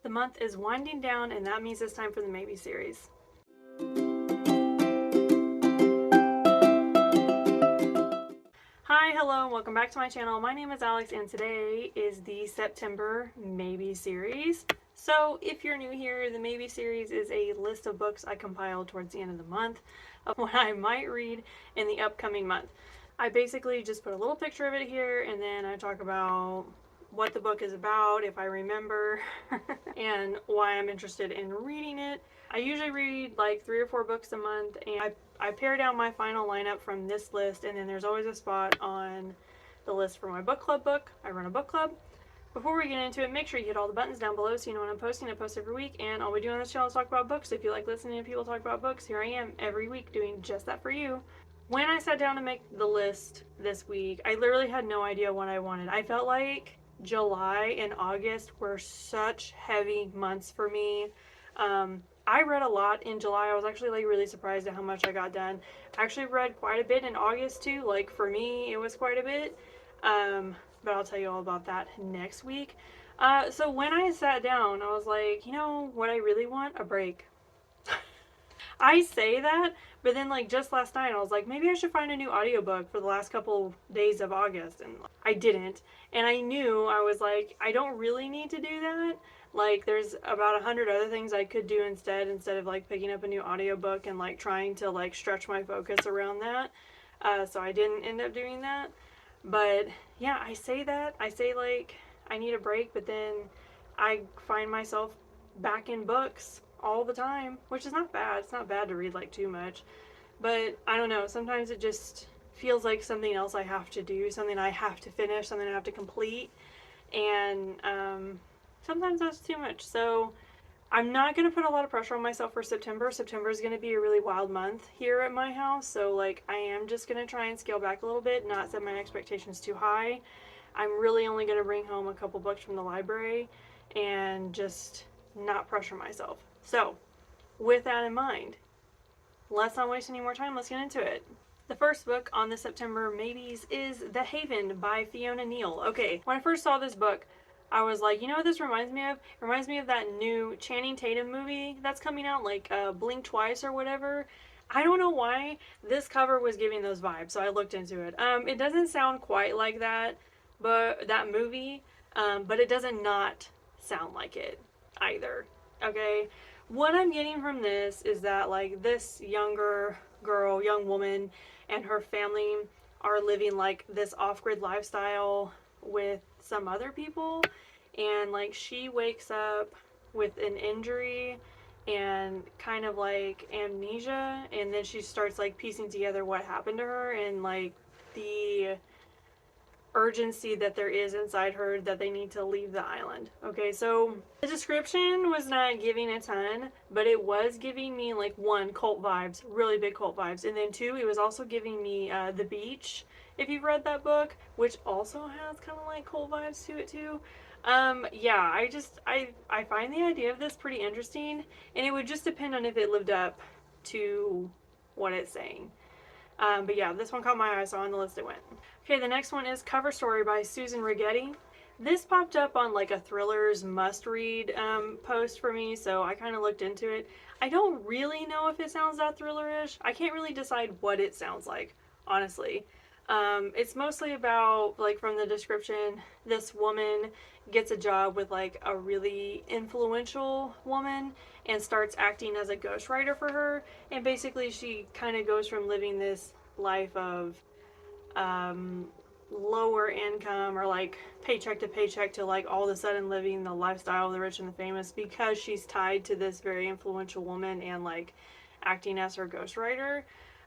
The month is winding down, and that means it's time for the Maybe series. Hi, hello, and welcome back to my channel. My name is Alex, and today is the September Maybe series. So if you're new here, the Maybe series is a list of books I compiled towards the end of the month of what I might read in the upcoming month. I basically just put a little picture of it here, and then I talk about what the book is about, if I remember, and why I'm interested in reading it. I usually read like 3 or 4 books a month, and I pare down my final lineup from this list, and then there's always a spot on the list for my book club book. I run a book club. Before we get into it, make sure you hit all the buttons down below so you know when I'm posting. I post every week, and all we do on this channel is talk about books. If you like listening to people talk about books, here I am every week doing just that for you. When I sat down to make the list this week, I literally had no idea what I wanted. I felt like July and August were such heavy months for me. I read a lot in July. I was actually like really surprised at how much I got done. I actually read quite a bit in August too. Like for me, it was quite a bit. But I'll tell you all about that next week. So when I sat down, I was like, you know what I really want? A break. I say that, but then like just last night I was like, maybe I should find a new audiobook for the last couple days of August, and I didn't. And I knew, I was like, I don't really need to do that. Like there's about 100 other things I could do instead of like picking up a new audiobook and like trying to like stretch my focus around that. So I didn't end up doing that. But yeah, I say like I need a break, but then I find myself back in books all the time, which is not bad. It's not bad to read like too much, but I don't know, sometimes it just feels like something else I have to do, something I have to finish, something I have to complete, and sometimes that's too much. So I'm not going to put a lot of pressure on myself for September. September is going to be a really wild month here at my house, so like I am just going to try and scale back a little bit, not set my expectations too high. I'm really only going to bring home a couple books from the library and just not pressure myself. So with that in mind, let's not waste any more time. Let's get into it. The first book on the September Maybes is The Haven by Fiona Neill. Okay, when I first saw this book, I was like, you know what this reminds me of? It reminds me of that new Channing Tatum movie that's coming out, like Blink Twice or whatever. I don't know why this cover was giving those vibes, so I looked into it. It doesn't sound quite like that, but that movie, but it doesn't not sound like it either. Okay, what I'm getting from this is that like this younger girl, young woman, and her family are living like this off-grid lifestyle with some other people, and like she wakes up with an injury and kind of like amnesia, and then she starts like piecing together what happened to her and like the urgency that there is inside her that they need to leave the island. Okay, so the description was not giving a ton, but it was giving me like 1, cult vibes, really big cult vibes, and then 2, it was also giving me The Beach, if you've read that book, which also has kind of like cult vibes to it too. Yeah, I find the idea of this pretty interesting, and it would just depend on if it lived up to what it's saying. But yeah, this one caught my eye, so on the list it went. Okay, the next one is Cover Story by Susan Rigetti. This popped up on like a thrillers must-read post for me, so I kind of looked into it. I don't really know if it sounds that thriller-ish. I can't really decide what it sounds like, honestly. It's mostly about, like from the description, this woman gets a job with like a really influential woman and starts acting as a ghostwriter for her, and basically she kind of goes from living this life of lower income or like paycheck to paycheck to like all of a sudden living the lifestyle of the rich and the famous because she's tied to this very influential woman and like acting as her ghostwriter.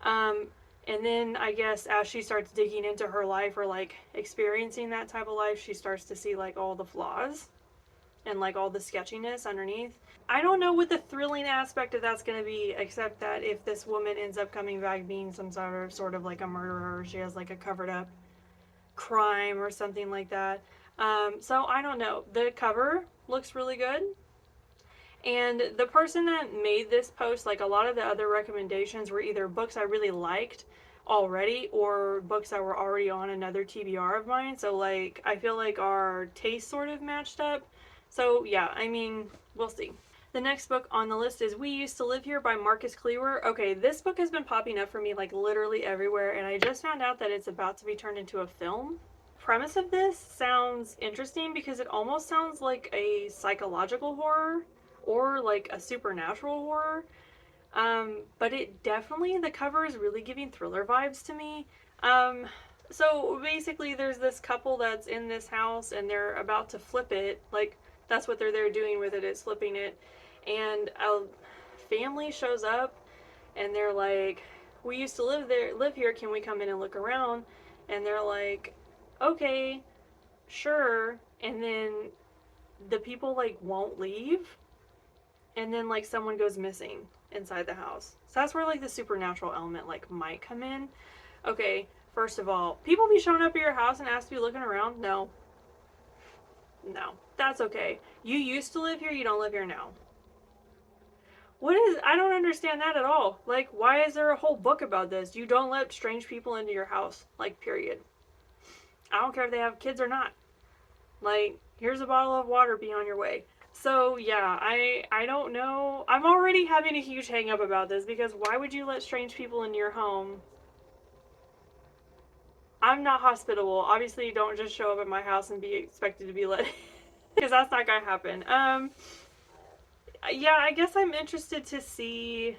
And then I guess as she starts digging into her life or like experiencing that type of life, she starts to see like all the flaws and like all the sketchiness underneath. I don't know what the thrilling aspect of that's going to be, except that if this woman ends up coming back being some sort of like a murderer, she has like a covered up crime or something like that. So I don't know. The cover looks really good. And the person that made this post, like a lot of the other recommendations were either books I really liked already or books that were already on another TBR of mine. So like I feel like our taste sort of matched up. So yeah, I mean, we'll see. The next book on the list is We Used to Live Here by Marcus Kliewer. Okay, this book has been popping up for me like literally everywhere, and I just found out that it's about to be turned into a film. Premise of this sounds interesting because it almost sounds like a psychological horror or like a supernatural horror. But it definitely, the cover is really giving thriller vibes to me. So basically, there's this couple that's in this house and they're about to flip it. Like, that's what they're there doing with it, is flipping it. And a family shows up and they're like, we used to live here, can we come in and look around? And they're like, okay, sure. And then the people like won't leave, and then like someone goes missing inside the house. So that's where like the supernatural element like might come in. Okay, first of all, people be showing up at your house and ask you looking around? No. No. That's okay. You used to live here, you don't live here now. I don't understand that at all. Like, why is there a whole book about this? You don't let strange people into your house. Like, period. I don't care if they have kids or not. Like, here's a bottle of water, be on your way. So yeah, I don't know. I'm already having a huge hang up about this because why would you let strange people into your home? I'm not hospitable. Obviously, you don't just show up at my house and be expected to be let because that's not gonna happen. Yeah, I guess I'm interested to see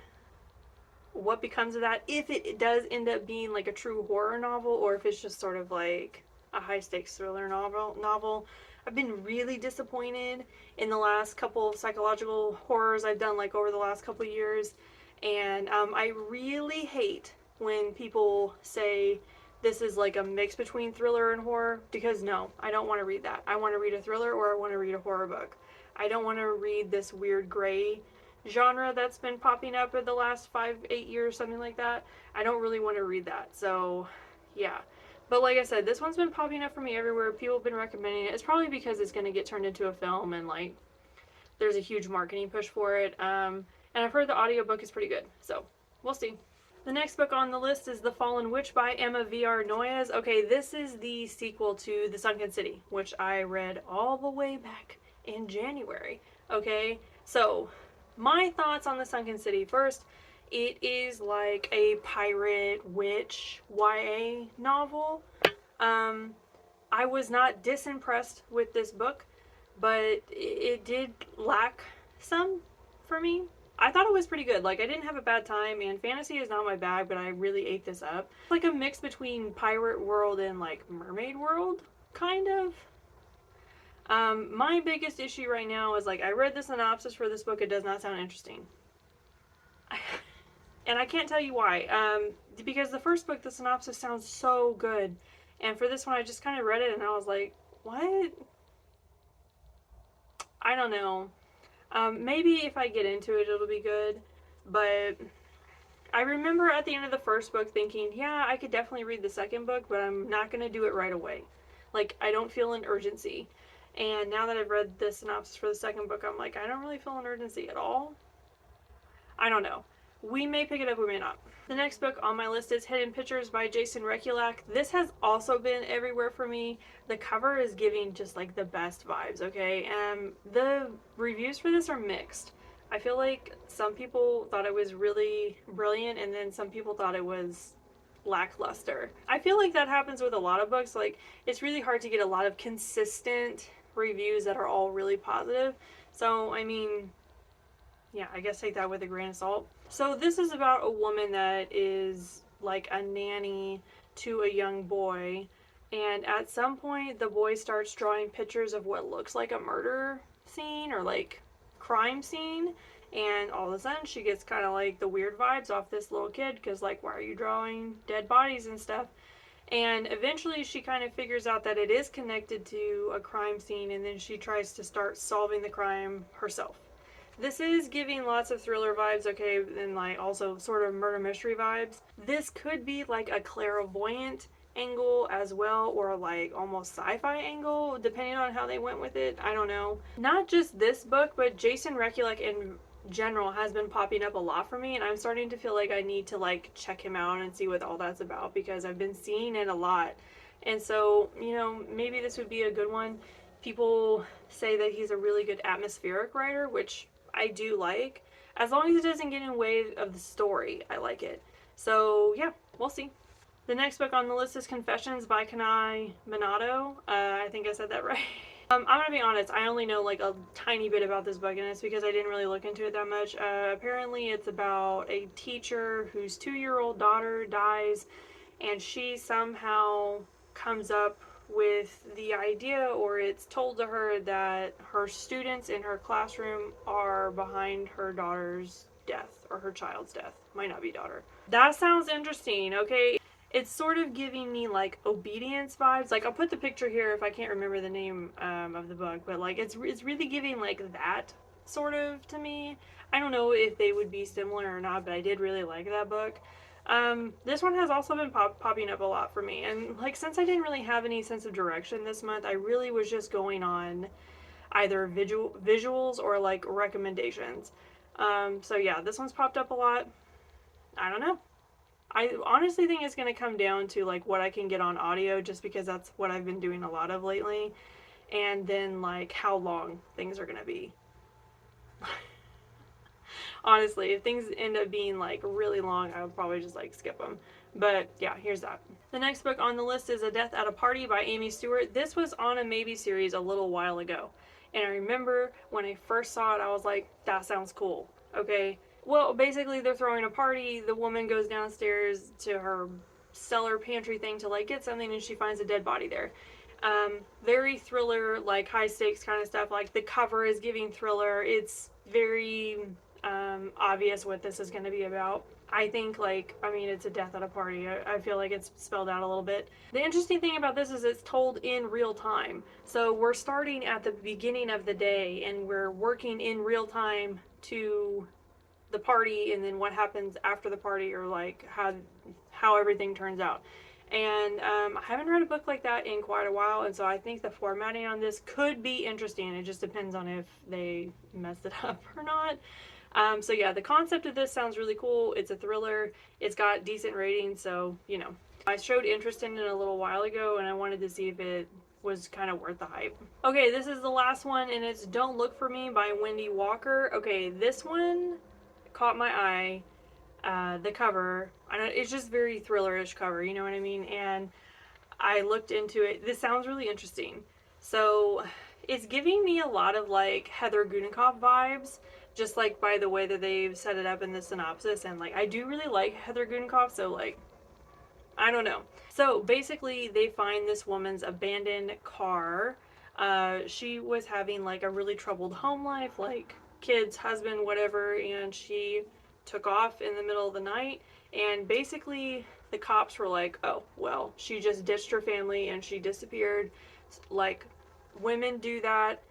what becomes of that, if it does end up being like a true horror novel or if it's just sort of like a high stakes thriller novel. I've been really disappointed in the last couple of psychological horrors I've done like over the last couple of years, and I really hate when people say this is like a mix between thriller and horror, because no, I don't want to read that. I want to read a thriller or I want to read a horror book. I don't want to read this weird gray genre that's been popping up in the last 5-8 years, something like that. I don't really want to read that. So yeah, but like I said, this one's been popping up for me everywhere. People have been recommending it. It's probably because it's going to get turned into a film and like there's a huge marketing push for it. And I've heard the audiobook is pretty good, so we'll see. The next book on the list is The Fallen Witch by Emma V.R. Noyes. Okay, this is the sequel to The Sunken City, which I read all the way back in January. Okay, so my thoughts on The Sunken City. First, it is like a pirate witch YA novel. I was not disimpressed with this book, but it did lack some for me. I thought it was pretty good. Like, I didn't have a bad time, and fantasy is not my bag, but I really ate this up. It's like a mix between pirate world and like mermaid world, kind of. My biggest issue right now is like I read the synopsis for this book. It does not sound interesting. And I can't tell you why. Because the first book, the synopsis sounds so good. And for this one, I just kind of read it and I was like, what? I don't know. Maybe if I get into it, it'll be good. But I remember at the end of the first book thinking, yeah, I could definitely read the second book, but I'm not going to do it right away. Like, I don't feel an urgency. And now that I've read the synopsis for the second book, I'm like, I don't really feel an urgency at all. I don't know. We may pick it up, we may not. The next book on my list is Hidden Pictures by Jason Rekulak. This has also been everywhere for me. The cover is giving just like the best vibes, okay? The reviews for this are mixed. I feel like some people thought it was really brilliant and then some people thought it was lackluster. I feel like that happens with a lot of books. Like, it's really hard to get a lot of consistent reviews that are all really positive. So, I mean, yeah, I guess take that with a grain of salt. So this is about a woman that is like a nanny to a young boy, and at some point the boy starts drawing pictures of what looks like a murder scene or like crime scene, and all of a sudden she gets kind of like the weird vibes off this little kid because like, why are you drawing dead bodies and stuff? And eventually she kind of figures out that it is connected to a crime scene, and then she tries to start solving the crime herself. This is giving lots of thriller vibes, okay, and like also sort of murder mystery vibes. This could be like a clairvoyant angle as well, or like almost sci-fi angle, depending on how they went with it. I don't know. Not just this book, but Jason Rekulak in general has been popping up a lot for me, and I'm starting to feel like I need to like check him out and see what all that's about because I've been seeing it a lot. And so, you know, maybe this would be a good one. People say that he's a really good atmospheric writer, which I do like. As long as it doesn't get in the way of the story, I like it. So yeah, we'll see. The next book on the list is Confessions by Kanae Minato. I think I said that right. I'm gonna be honest, I only know like a tiny bit about this book, and it's because I didn't really look into it that much. Apparently it's about a teacher whose 2-year-old daughter dies, and she somehow comes up with the idea, or it's told to her, that her students in her classroom are behind her daughter's death, or her child's death. Might not be daughter. That sounds interesting, okay? It's sort of giving me like obedience vibes. Like, I'll put the picture here if I can't remember the name of the book, but like it's really giving like that sort of to me. I don't know if they would be similar or not, but I did really like that book. This one has also been popping up a lot for me, and like since I didn't really have any sense of direction this month, I really was just going on either visuals or like recommendations. So yeah, this one's popped up a lot. I don't know. I honestly think it's going to come down to like what I can get on audio, just because that's what I've been doing a lot of lately, and then like how long things are going to be. Honestly, if things end up being like really long, I would probably just like skip them. But yeah, here's that. The next book on the list is A Death at a Party by Amy Stuart. This was on a Maybe series a little while ago, and I remember when I first saw it, I was like, that sounds cool. Okay, well, basically they're throwing a party. The woman goes downstairs to her cellar pantry thing to like get something, and she finds a dead body there. Very thriller, like high stakes kind of stuff. Like the cover is giving thriller. It's very obvious what this is going to be about. I think, like, I mean, it's a death at a party. I feel like it's spelled out a little bit. The interesting thing about this is it's told in real time. So we're starting at the beginning of the day, and we're working in real time to the party, and then what happens after the party, or like how everything turns out. And I haven't read a book like that in quite a while, and so I think the formatting on this could be interesting. It just depends on if they mess it up or not. So yeah, the concept of this sounds really cool. It's a thriller. It's got decent ratings, so you know. I showed interest in it a little while ago, and I wanted to see if it was kind of worth the hype. Okay, this is the last one, and it's Don't Look for Me by Wendy Walker. Okay, this one caught my eye. The cover, I know it's just very thrillerish cover, you know what I mean? And I looked into it. This sounds really interesting. So it's giving me a lot of like Heather Gudenkoff vibes, just like by the way that they've set it up in the synopsis. And like I do really like Heather Gudenkoff, so like I don't know. So basically they find this woman's abandoned car. She was having like a really troubled home life, like kids, husband, whatever, and she took off in the middle of the night, and basically the cops were like, oh well, she just ditched her family and she disappeared. Like, women do that.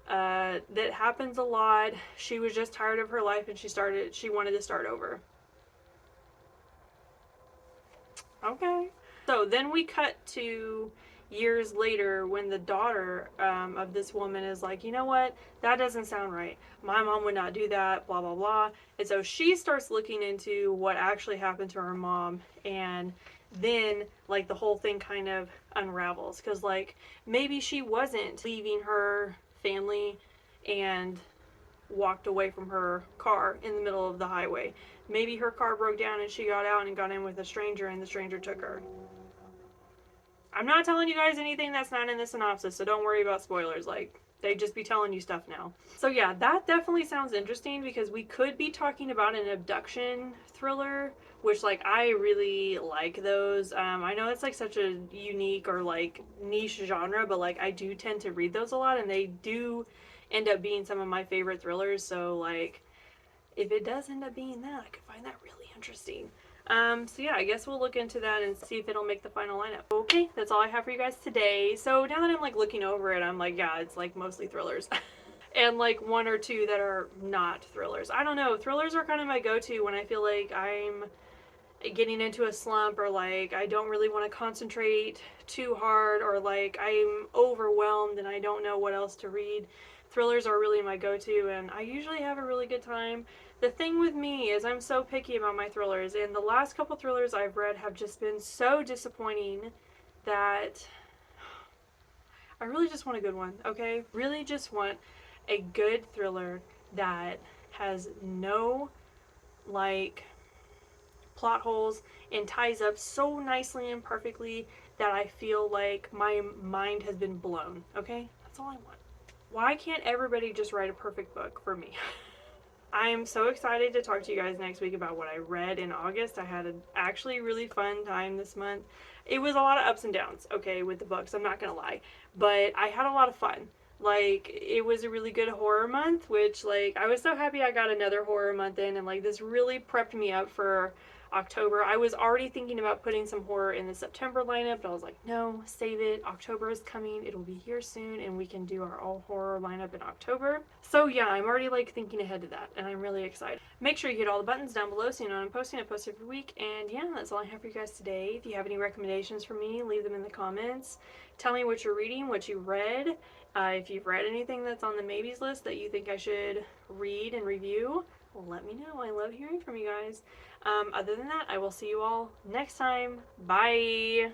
That happens a lot. She was just tired of her life, and she wanted to start over. Okay. So then we cut to years later, when the daughter of this woman is like, you know what, that doesn't sound right. My mom would not do that, blah, blah, blah. And so she starts looking into what actually happened to her mom. And then, like, the whole thing kind of unravels. Because, like, maybe she wasn't leaving her family and walked away from her car in the middle of the highway. Maybe her car broke down and she got out and got in with a stranger, and the stranger took her. I'm not telling you guys anything that's not in the synopsis, so don't worry about spoilers. Like, they just be telling you stuff now. So yeah, that definitely sounds interesting, because we could be talking about an abduction thriller, which like I really like those. I know it's like such a unique or like niche genre, but like I do tend to read those a lot, and they do end up being some of my favorite thrillers. So like, if it does end up being that, I could find that really interesting. So yeah, I guess we'll look into that and see if it'll make the final lineup. Okay, that's all I have for you guys today. So now that I'm like looking over it, I'm like, yeah, it's like mostly thrillers. And like one or two that are not thrillers. I don't know, thrillers are kind of my go-to when I feel like I'm getting into a slump, or like I don't really want to concentrate too hard, or like I'm overwhelmed and I don't know what else to read. Thrillers are really my go-to, and I usually have a really good time. The thing with me is I'm so picky about my thrillers, and the last couple thrillers I've read have just been so disappointing that I really just want a good one, okay? Really just want a good thriller that has no, like, plot holes and ties up so nicely and perfectly that I feel like my mind has been blown, okay? That's all I want. Why can't everybody just write a perfect book for me? I'm so excited to talk to you guys next week about what I read in August. I had an actually really fun time this month. It was a lot of ups and downs, okay, with the books, I'm not gonna lie. But I had a lot of fun. Like, it was a really good horror month, which, like, I was so happy I got another horror month in, and, like, this really prepped me up for October. I was already thinking about putting some horror in the September lineup, but I was like, no, save it. October is coming. It'll be here soon, and we can do our all horror lineup in October. So yeah, I'm already like thinking ahead to that, and I'm really excited. Make sure you hit all the buttons down below so you know when I'm posting. I post every week, and yeah, that's all I have for you guys today. If you have any recommendations for me, leave them in the comments. Tell me what you're reading, what you read. If you've read anything that's on the maybes list that you think I should read and review, let me know. I love hearing from you guys. Other than that, I will see you all next time. Bye!